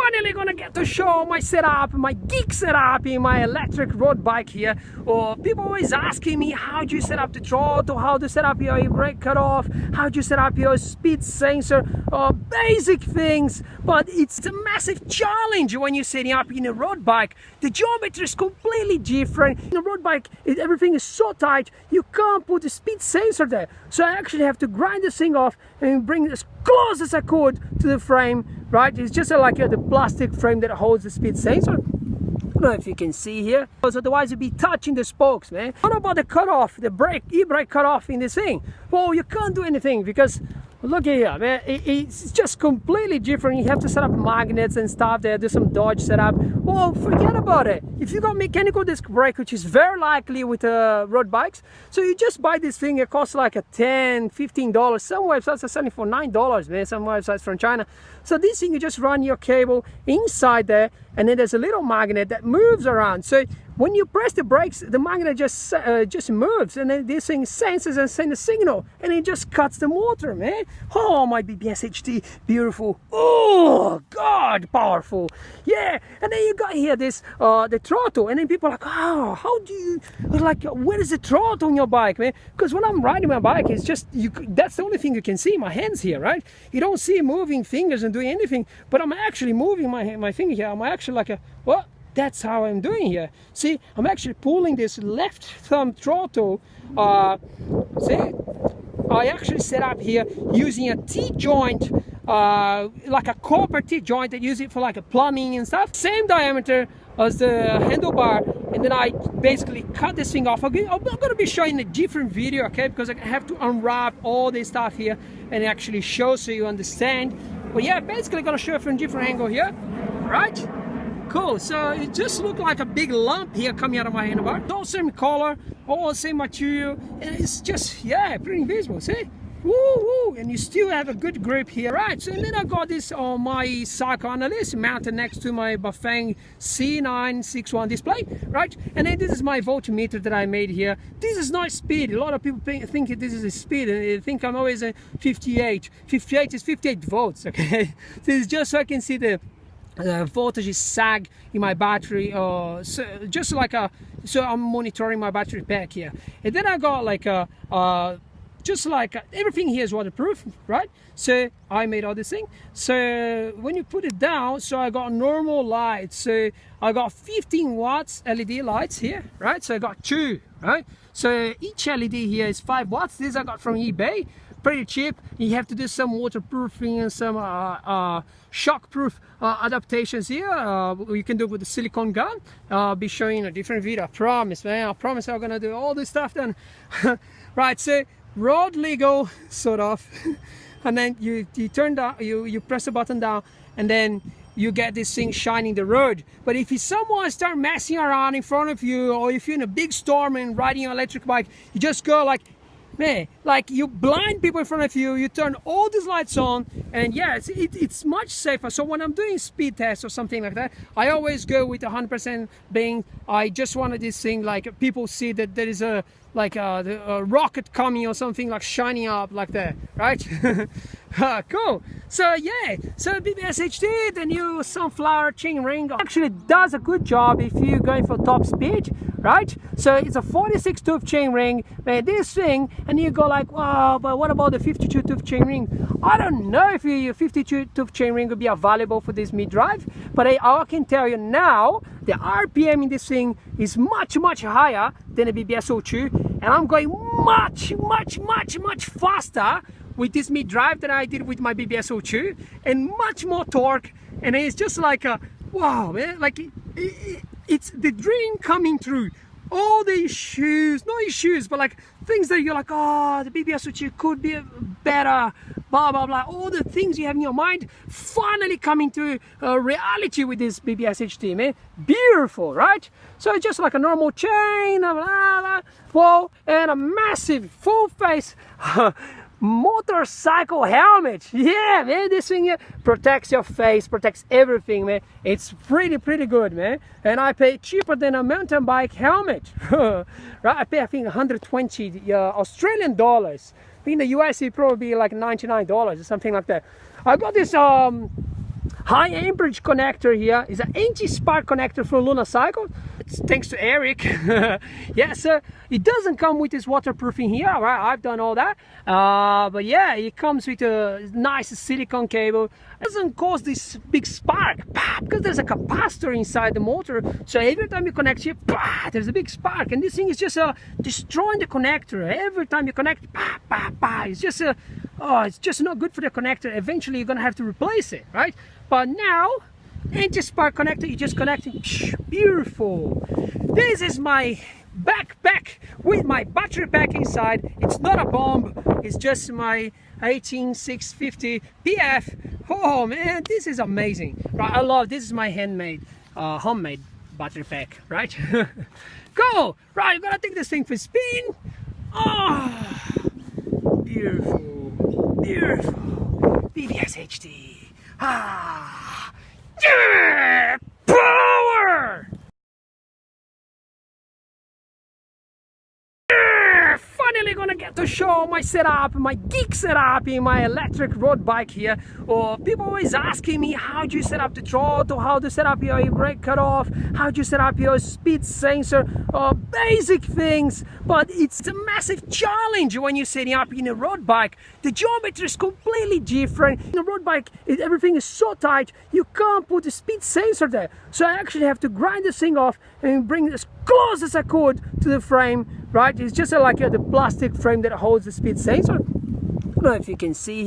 finally gonna get to show my setup, my geek setup in my electric road bike here. People always asking me, how do you set up the throttle, how to set up your brake cutoff, how do you set up your speed sensor, basic things, but it's a massive challenge when you're setting up in a road bike. The geometry is completely different. In a road bike, everything is so tight, you can't put the speed sensor there. So I actually have to grind this thing off and bring it as close as I could to the frame, right? It's just like the plastic frame that holds the speed sensor. I don't know if you can see here, because otherwise you'd be touching the spokes, man. What about the cutoff, the brake, e-brake cutoff in this thing? Well, you can't do anything because look at here, man. It's just completely different. You have to set up magnets and stuff there, do some dodge setup. Well, forget about it. If you got mechanical disc brake, which is very likely with road bikes, so you just buy this thing. It costs like a $10, $15. Some websites are selling for $9, man. Some websites from China. So this thing, you just run your cable inside there, and then there's a little magnet that moves around. So when you press the brakes, the magnet just moves, and then this thing senses and sends a signal, and it just cuts the motor, man. Oh, my BBS HD, beautiful. Oh God, powerful. Yeah, and then you got here this the throttle, and then people are like, oh, how do you, like, where is the throttle on your bike, man? Because when I'm riding my bike, it's just that's the only thing you can see, my hands here, right? You don't see moving fingers and doing anything, but I'm actually moving my finger here. I'm actually like a what? That's how I'm doing here. See, I'm actually pulling this left thumb throttle. See, I actually set up here using a T-joint, like a copper T-joint that use it for like a plumbing and stuff. Same diameter as the handlebar, and then I basically cut this thing off. I'm going to be showing a different video, okay, because I have to unwrap all this stuff here and actually show so you understand. But yeah, basically going to show it from a different angle here, right? Cool, so it just looked like a big lump here coming out of my handlebar. It's all same color, all same material, and it's just, yeah, pretty visible, see? Woo, woo, and you still have a good grip here, right? So then I got this on my Cycle Analyst mounted next to my Bafang C961 display, right? And then this is my voltmeter that I made here. This is not speed. A lot of people think this is a speed, and they think I'm always a 58. 58 is 58 volts, okay? This is just so I can see the voltage is sag in my battery, so just like so I'm monitoring my battery pack here. And then I got like just like everything here is waterproof, right? So I made all this thing. So when you put it down, so I got normal lights. So I got 15 watts LED lights here, right? So I got two, right? So each LED here is 5 watts. These I got from eBay. Pretty cheap. You have to do some waterproofing and some shockproof adaptations here. You can do it with the silicone gun. I'll be showing a different video. I promise, man. I promise I'm gonna do all this stuff then. Right, so road legal, sort of. And then you turn down, you press the button down, and then you get this thing shining the road. But if someone start messing around in front of you, or if you're in a big storm and riding an electric bike, you just go like, man, like you blind people in front of you, you turn all these lights on, and yeah, it's much safer. So when I'm doing speed tests or something like that, I always go with 100% being, I just wanted this thing, like people see that there is a rocket coming or something, like shining up like that, right? Cool. So yeah, so BBS HD, the new Sunflower chain ring, actually does a good job if you're going for top speed, right? So it's a 46 tooth chain ring, man, this thing, and you go like, wow, but what about the 52 tooth chain ring? I don't know if your 52 tooth chain ring would be available for this mid-drive, but I can tell you now, the RPM in this thing is much higher than the BBS02, and I'm going much faster with this mid-drive than I did with my BBS02, and much more torque, and it's just like a, wow, man, like it's the dream coming true. All the issues, not issues, but like things that you're like, oh, the BBS02 could be better, blah blah blah, all the things you have in your mind finally coming to reality with this BBS HD, man. Beautiful, right? So it's just like a normal chain, blah, blah, blah, well, and a massive full face motorcycle helmet. Yeah, man, this thing here protects your face, protects everything, man. It's pretty good, man. And I pay cheaper than a mountain bike helmet. Right, I pay, I think, 120 Australian dollars. In the US it probably be like $99 or something like that. I got this high amperage connector here. Is an anti-spark connector for Luna Cycle. It's thanks to Eric. Yes, it doesn't come with this waterproofing here, right? I've done all that, but yeah, it comes with a nice silicone cable. It doesn't cause this big spark because there's a capacitor inside the motor, so every time you connect here, there's a big spark, and this thing is just destroying the connector. Every time you connect, it's just oh, it's just not good for the connector. Eventually you're gonna have to replace it, right? But now, anti-spark connector, you just connect it. Beautiful. This is my backpack with my battery pack inside. It's not a bomb, it's just my 18650 PF. Oh man, this is amazing, right? I love this. Is my handmade homemade battery pack, right? Go right, I'm gonna take this thing for a spin. Oh, beautiful, beautiful. BBS HD. Yeah, power. Finally gonna get to show my setup, my geek setup in my electric road bike here. People always asking me how do you set up the throttle, how to set up your brake cutoff, how do you set up your speed sensor, basic things, but it's a massive challenge when you're setting up in a road bike. The geometry is completely different. In a road bike, everything is so tight, you can't put the speed sensor there. So I actually have to grind this thing off and bring it as close as I could to the frame, right? It's just like the plastic frame that holds the speed sensor. I don't know if you can see here.